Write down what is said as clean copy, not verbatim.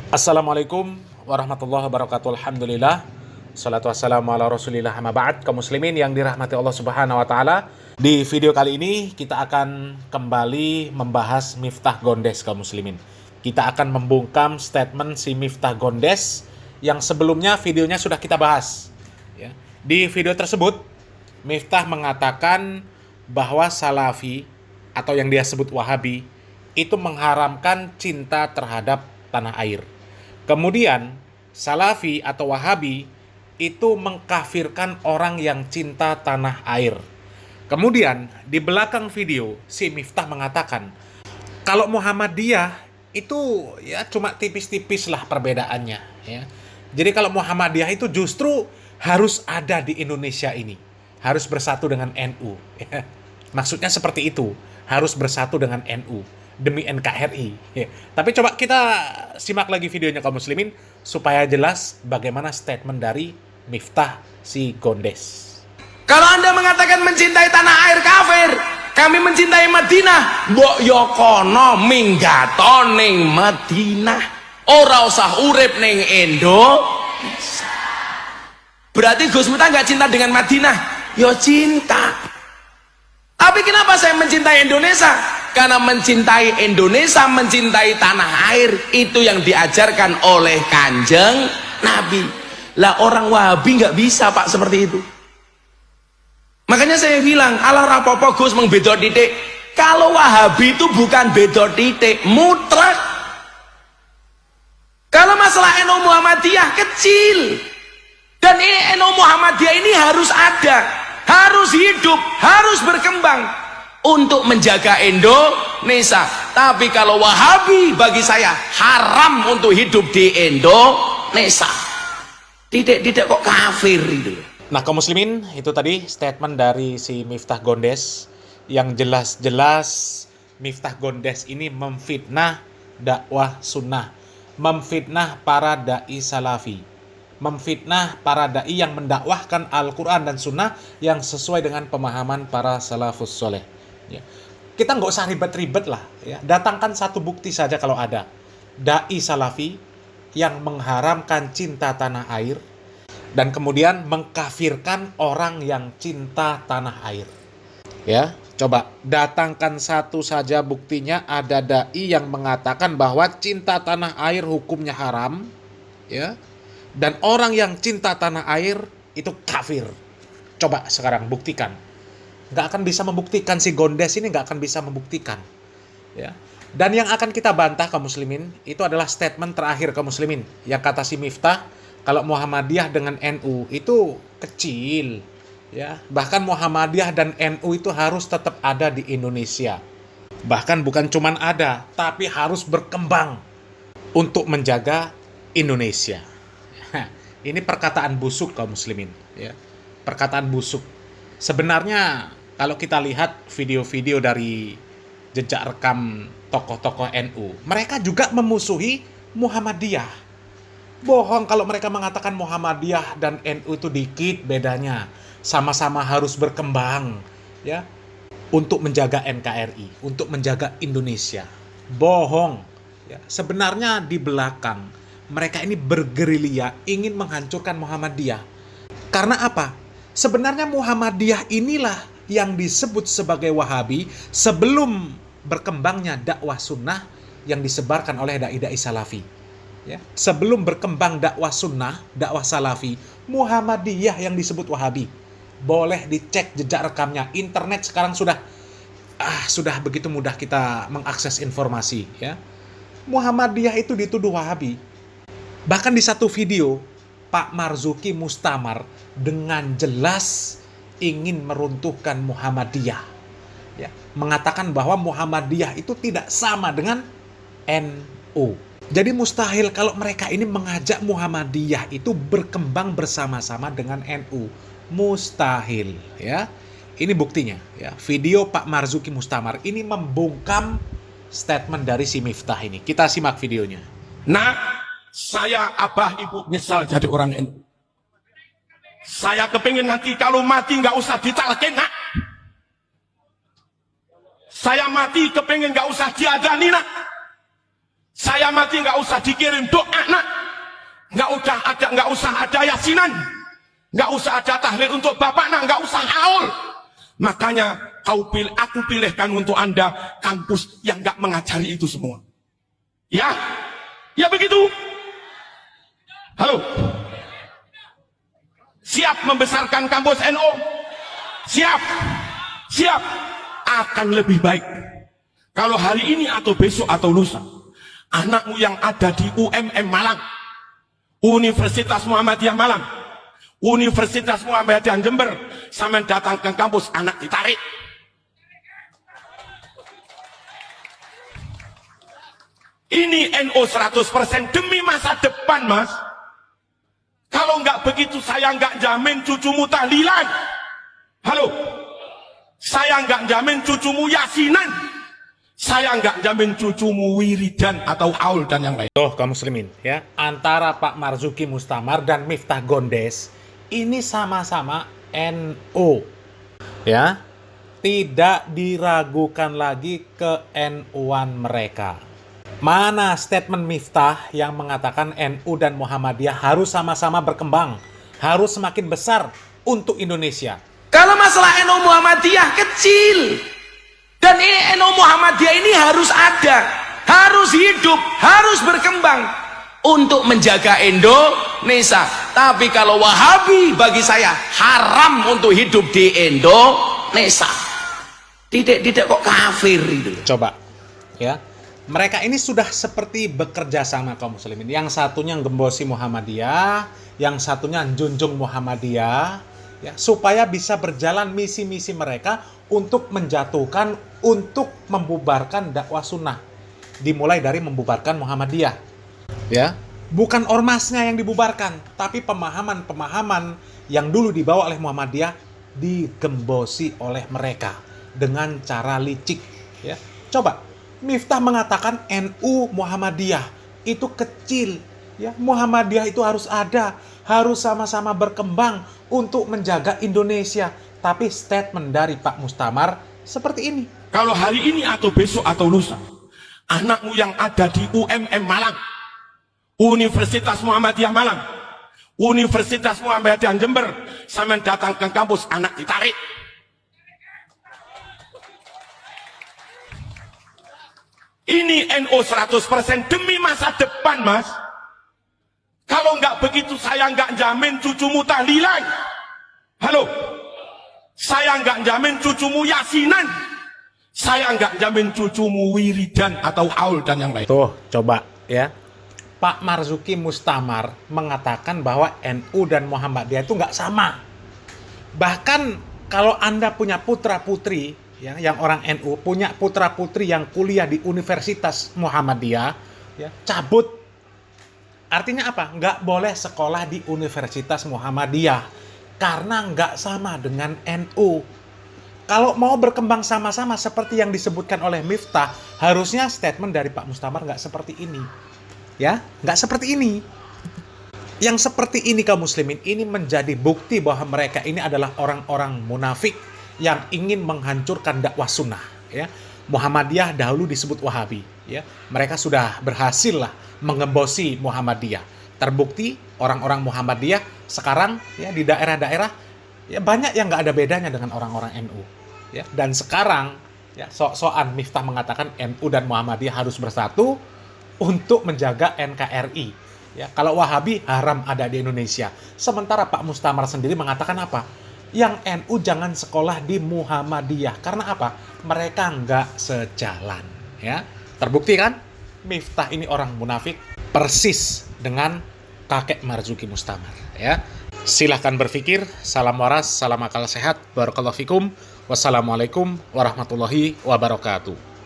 Assalamualaikum warahmatullahi wabarakatuh. Alhamdulillah. Salatu wassalamu ala rasulillah amma ba'd. Kaum muslimin yang dirahmati Allah subhanahu wa ta'ala, di video kali ini kita akan kembali membahas Miftah Gondes kaum muslimin. Kita akan membungkam statement si Miftah Gondes yang sebelumnya videonya sudah kita bahas ya. Di video tersebut Miftah mengatakan bahwa Salafi atau yang dia sebut Wahabi itu mengharamkan cinta terhadap tanah air. Kemudian Salafi atau Wahabi itu mengkafirkan orang yang cinta tanah air. Kemudian di belakang video si Miftah mengatakan kalau Muhammadiyah itu ya cuma tipis-tipis lah perbedaannya ya. Jadi kalau Muhammadiyah itu justru harus ada di Indonesia ini, harus bersatu dengan NU ya. Maksudnya seperti itu, harus bersatu dengan NU demi NKRI ya. Tapi coba kita simak lagi videonya kaum muslimin supaya jelas bagaimana statement dari Miftah si Gondes. Kalau Anda mengatakan mencintai tanah air, kafir. Kami mencintai Madinah. Mbok yo kono minggato ning Madinah. Ora usah urip ning Indonesia. Berarti Gus Miftah nggak cinta dengan Madinah? Yo cinta. Tapi kenapa saya mencintai Indonesia? Karena mencintai Indonesia, mencintai tanah air, itu yang diajarkan oleh Kanjeng Nabi. Lah orang Wahabi nggak bisa Pak seperti itu. Makanya saya bilang, ala rapopo Gus mengbedo titik. Kalau Wahabi itu bukan bedo titik, mutlak. Kalau masalah NU Muhammadiyah kecil. Dan ini NU Muhammadiyah ini harus ada, harus hidup, harus berkembang untuk menjaga Indonesia. Tapi kalau Wahabi bagi saya haram untuk hidup di Indonesia. Tidak kok kafir itu. Nah kaum muslimin, itu tadi statement dari si Miftah Gondes yang jelas-jelas Miftah Gondes ini memfitnah dakwah sunnah, memfitnah para dai salafi, memfitnah para dai yang mendakwahkan Al-Quran dan sunnah yang sesuai dengan pemahaman para salafus soleh ya. Kita nggak usah ribet-ribet lah ya. Datangkan satu bukti saja kalau ada dai salafi yang mengharamkan cinta tanah air dan kemudian mengkafirkan orang yang cinta tanah air ya. Coba datangkan satu saja buktinya ada dai yang mengatakan bahwa cinta tanah air hukumnya haram ya, dan orang yang cinta tanah air itu kafir. Coba sekarang buktikan. Nggak akan bisa membuktikan, si Gondes ini nggak akan bisa membuktikan ya. Dan yang akan kita bantah kaum muslimin itu adalah statement terakhir kaum muslimin yang kata si Miftah kalau Muhammadiyah dengan NU itu kecil ya. Bahkan Muhammadiyah dan NU itu harus tetap ada di Indonesia. Bahkan bukan cuman ada, tapi harus berkembang untuk menjaga Indonesia. Ini perkataan busuk kaum muslimin ya. Perkataan busuk. Sebenarnya kalau kita lihat video-video dari jejak rekam tokoh-tokoh NU, mereka juga memusuhi Muhammadiyah. Bohong kalau mereka mengatakan Muhammadiyah dan NU itu dikit bedanya. Sama-sama harus berkembang ya untuk menjaga NKRI, untuk menjaga Indonesia. Bohong ya. Sebenarnya di belakang mereka ini bergerilya ingin menghancurkan Muhammadiyah. Karena apa? Sebenarnya Muhammadiyah inilah yang disebut sebagai Wahabi sebelum berkembangnya dakwah sunnah yang disebarkan oleh dai-dai salafi. Ya. Sebelum berkembang dakwah sunnah, dakwah salafi, Muhammadiyah yang disebut Wahabi. Boleh dicek jejak rekamnya. Internet sekarang sudah begitu mudah kita mengakses informasi. Ya. Muhammadiyah itu dituduh Wahabi. Bahkan di satu video, Pak Marzuki Mustamar dengan jelas ingin meruntuhkan Muhammadiyah ya, mengatakan bahwa Muhammadiyah itu tidak sama dengan NU. Jadi mustahil kalau mereka ini mengajak Muhammadiyah itu berkembang bersama-sama dengan NU. Mustahil ya. Ini buktinya ya. Video Pak Marzuki Mustamar ini membungkam statement dari si Miftah ini. Kita simak videonya. Nah, saya abah ibu nyesal jadi orang NU. Saya kepingin nanti kalau mati nggak usah ditalekin nak. Saya mati kepingin nggak usah diadani nak. Saya mati nggak usah dikirim doa, nak. Nggak usah ada yasinan, nggak usah ada tahlil untuk bapak, nak. Nggak usah haul. Makanya aku pilihkan untuk Anda kampus yang nggak mengajari itu semua. Ya, ya begitu. Halo, siap membesarkan kampus NU? Siap, siap. Akan lebih baik kalau hari ini atau besok atau lusa anakmu yang ada di UMM Malang, Universitas Muhammadiyah Malang, Universitas Muhammadiyah Jember, sampai datang ke kampus, anak ditarik. Ini NU 100% demi masa depan, Mas. Kalau nggak begitu saya nggak jamin cucumu tahlilan. Halo, saya nggak jamin cucumu yasinan. Saya nggak jamin cucumu wiridan atau aul dan yang lain. Tuh kaum muslimin ya, antara Pak Marzuki Mustamar dan Miftah Gondes ini sama-sama NU. Ya. Tidak diragukan lagi ke NU-an mereka. Mana statement Miftah yang mengatakan NU dan Muhammadiyah harus sama-sama berkembang, harus semakin besar untuk Indonesia. Kalau masalah NU Muhammadiyah kecil. Dan ini NU Muhammadiyah ini harus ada, harus hidup, harus berkembang untuk menjaga Indonesia. Tapi kalau Wahabi bagi saya haram untuk hidup di Indonesia. Tidak kok kafir itu. Coba ya. Mereka ini sudah seperti bekerja sama kaum muslimin. Yang satunya gembosi Muhammadiyah, yang satunya junjung Muhammadiyah, ya, supaya bisa berjalan misi-misi mereka untuk menjatuhkan, untuk membubarkan dakwah sunnah. Dimulai dari membubarkan Muhammadiyah. Ya, bukan ormasnya yang dibubarkan, tapi pemahaman-pemahaman yang dulu dibawa oleh Muhammadiyah digembosi oleh mereka dengan cara licik. Ya, coba Miftah mengatakan NU Muhammadiyah itu kecil. Ya, Muhammadiyah itu harus ada, harus sama-sama berkembang untuk menjaga Indonesia. Tapi statement dari Pak Mustamar seperti ini. Kalau hari ini atau besok atau lusa anakmu yang ada di UMM Malang, Universitas Muhammadiyah Malang, Universitas Muhammadiyah Jember, sampai datang ke kampus, anak ditarik. Ini NU 100% demi masa depan, Mas. Kalau nggak begitu saya nggak jamin cucumu tahlilan. Halo, saya nggak jamin cucumu yasinan. Saya nggak jamin cucumu wiridan atau aul dan yang lain. Tuh, coba ya. Pak Marzuki Mustamar mengatakan bahwa NU dan Muhammadiyah itu nggak sama. Bahkan kalau Anda punya putra-putri, ya, yang orang NU, punya putra-putri yang kuliah di Universitas Muhammadiyah, ya, cabut. Artinya apa? Nggak boleh sekolah di Universitas Muhammadiyah. Karena nggak sama dengan NU. Kalau mau berkembang sama-sama seperti yang disebutkan oleh Miftah, harusnya statement dari Pak Mustamar nggak seperti ini. Ya, nggak seperti ini. Yang seperti ini kaum muslimin, ini menjadi bukti bahwa mereka ini adalah orang-orang munafik yang ingin menghancurkan dakwah sunnah. Ya, Muhammadiyah dahulu disebut Wahabi. Ya, mereka sudah berhasil lah mengembosi Muhammadiyah. Terbukti orang-orang Muhammadiyah sekarang ya di daerah-daerah ya banyak yang nggak ada bedanya dengan orang-orang NU. Ya, dan sekarang ya sok-sokan Miftah mengatakan NU dan Muhammadiyah harus bersatu untuk menjaga NKRI. Ya, kalau Wahabi haram ada di Indonesia. Sementara Pak Mustamar sendiri mengatakan apa? Yang NU jangan sekolah di Muhammadiyah. Karena apa? Mereka nggak sejalan. Ya, terbukti kan? Miftah ini orang munafik persis dengan kakek Marzuki Mustamar. Ya, silahkan berpikir. Salam waras, salam akal sehat. Barakallahu fikum. Wassalamualaikum warahmatullahi wabarakatuh.